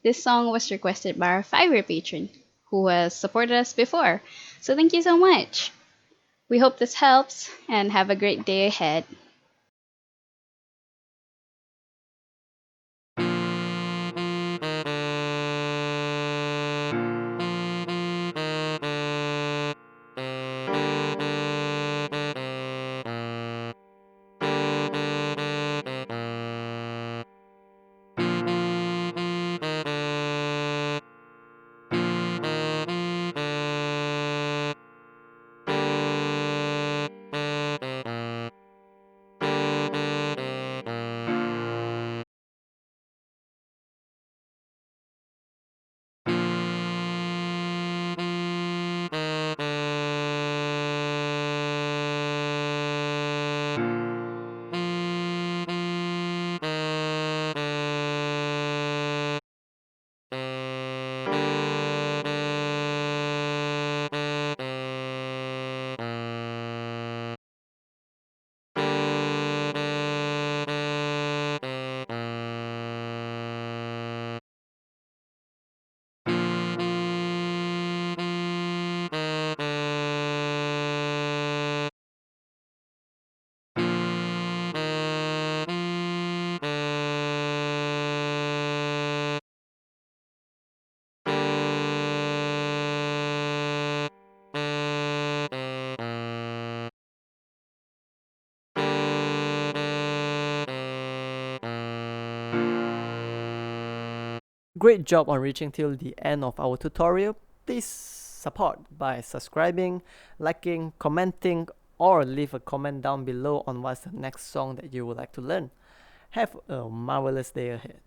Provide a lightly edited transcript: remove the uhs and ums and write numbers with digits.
This song was requested by our Fiverr patron, who has supported us before. So thank you so much. We hope this helps and have a great day ahead. Great job on reaching till the end of our tutorial. Please support by subscribing, liking, commenting, or leave a comment down below on what's the next song that you would like to learn. Have a marvelous day ahead.